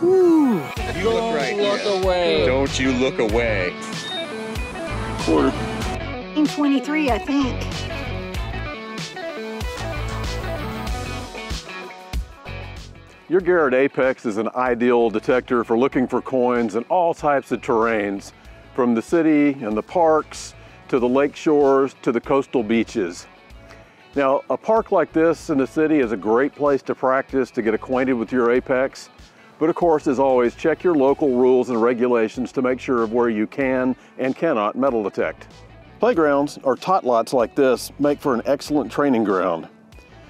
Woo. You look right here. Look away. Don't you look away. Quarter. 23, I think. Your Garrett Apex is an ideal detector for looking for coins in all types of terrains, from the city and the parks, to the lake shores, to the coastal beaches. Now, a park like this in the city is a great place to practice to get acquainted with your Apex. But of course, as always, check your local rules and regulations to make sure of where you can and cannot metal detect. Playgrounds or tot lots like this make for an excellent training ground.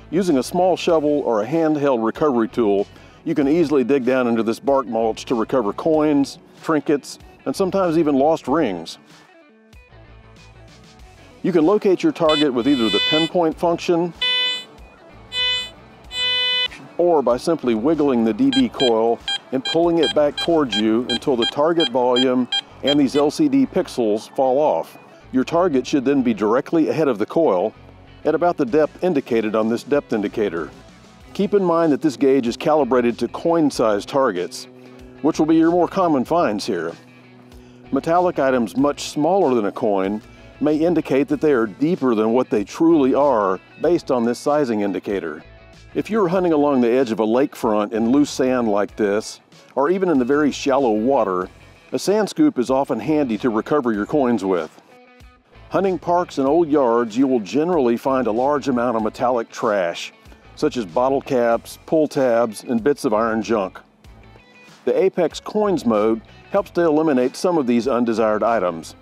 Using a small shovel or a handheld recovery tool, you can easily dig down into this bark mulch to recover coins, trinkets, and sometimes even lost rings. You can locate your target with either the pinpoint function or by simply wiggling the DD coil and pulling it back towards you until the target volume and these LCD pixels fall off. Your target should then be directly ahead of the coil at about the depth indicated on this depth indicator. Keep in mind that this gauge is calibrated to coin-sized targets, which will be your more common finds here. Metallic items much smaller than a coin may indicate that they are deeper than what they truly are based on this sizing indicator. If you're hunting along the edge of a lakefront in loose sand like this, or even in the very shallow water, a sand scoop is often handy to recover your coins with. Hunting parks and old yards, you will generally find a large amount of metallic trash, such as bottle caps, pull tabs, and bits of iron junk. The Apex Coins mode helps to eliminate some of these undesired items.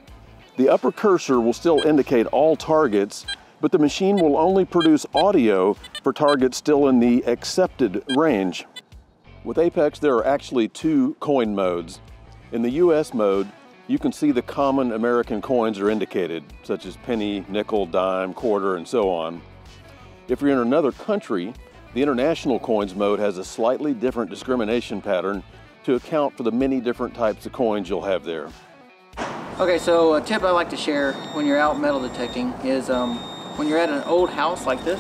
The upper cursor will still indicate all targets, but the machine will only produce audio for targets still in the accepted range. With Apex, there are actually two coin modes. In the US mode, you can see the common American coins are indicated, such as penny, nickel, dime, quarter, and so on. If you're in another country, the international coins mode has a slightly different discrimination pattern to account for the many different types of coins you'll have there. Okay, so a tip I like to share when you're out metal detecting is when you're at an old house like this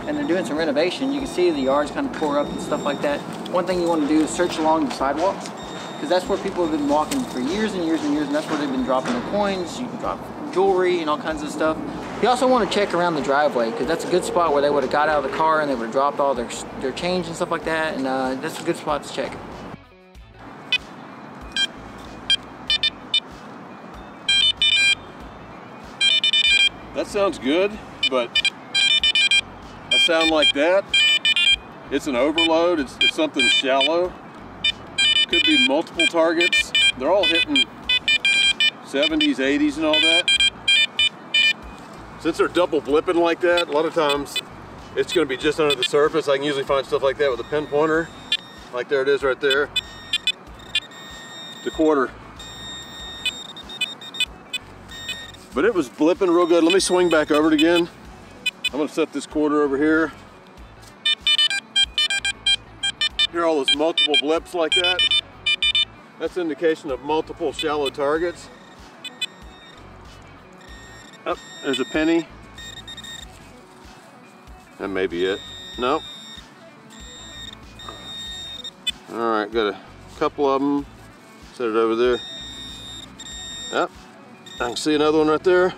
and they're doing some renovation, you can see the yards kind of pour up and stuff like that. One thing you want to do is search along the sidewalks, because that's where people have been walking for years and years and years, and that's where they've been dropping their coins. You can drop jewelry and all kinds of stuff. You also want to check around the driveway, because that's a good spot where they would have got out of the car and they would have dropped all their change and stuff like that, and that's a good spot to check. That sounds good, but a sound like that, it's an overload, it's something shallow. Could be multiple targets. They're all hitting 70s, 80s and all that. Since they're double blipping like that, a lot of times it's going to be just under the surface. I can usually find stuff like that with a pinpointer. Like there it is right there. The quarter. But it was blipping real good. Let me swing back over it again. I'm going to set this quarter over here. Hear all those multiple blips like that? That's indication of multiple shallow targets. Oh, there's a penny. That may be it. Nope. All right, got a couple of them. Set it over there. Yep, I can see another one right there.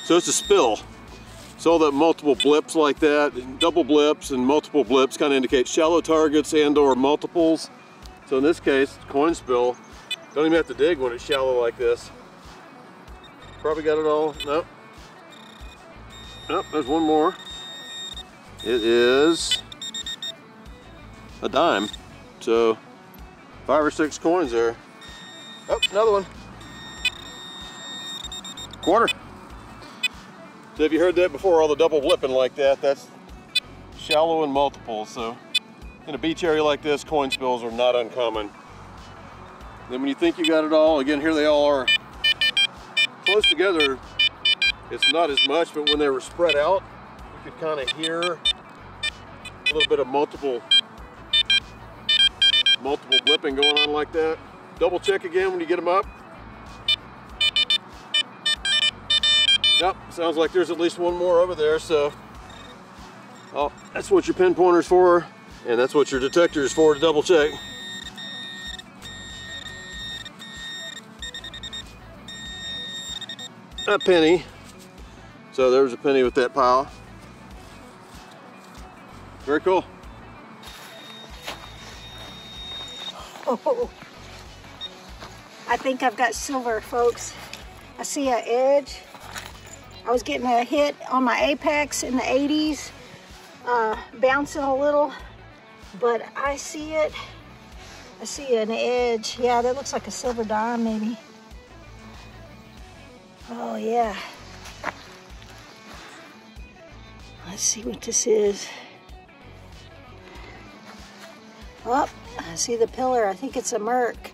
So it's a spill. So all that multiple blips like that, double blips and multiple blips kind of indicate shallow targets and or multiples. So in this case, coin spill. Don't even have to dig when it's shallow like this. Probably got it all. Nope. Nope, there's one more. It is a dime. So 5 or 6 coins there. Oh, another one. Quarter. So if you heard that before, all the double blipping like that, that's shallow and multiple. So in a beach area like this, coin spills are not uncommon. Then when you think you got it all, again, here they all are close together. It's not as much, but when they were spread out, you could kind of hear a little bit of multiple blipping going on like that. Double check again when you get them up. Yep, sounds like there's at least one more over there, so that's what your pinpointer's for. And that's what your detector is for, to double check. A penny. So there was a penny with that pile. Very cool. Oh, I think I've got silver, folks. I see an edge. I was getting a hit on my apex in the 80s, bouncing a little, but I see it. I see an edge. Yeah, that looks like a silver dime, maybe. Oh, yeah. Let's see what this is. Oh, I see the pillar. I think it's a Merc.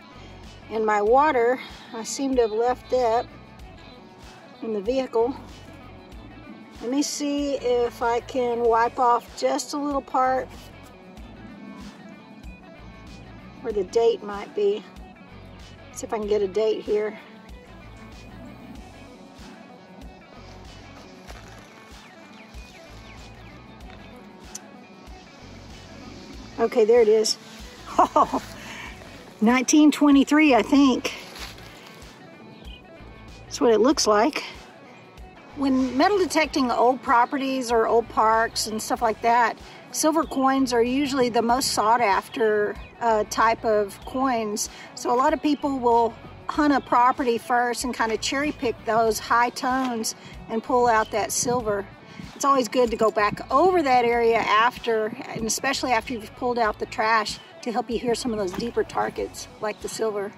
And my water, I seem to have left that in the vehicle. Let me see if I can wipe off just a little part where the date might be. See if I can get a date here. Okay, there it is. Oh, 1923, I think. That's what it looks like. When metal detecting old properties or old parks and stuff like that, silver coins are usually the most sought after type of coins. So a lot of people will hunt a property first and kind of cherry pick those high tones and pull out that silver. It's always good to go back over that area after, and especially after you've pulled out the trash, to help you hear some of those deeper targets like the silver.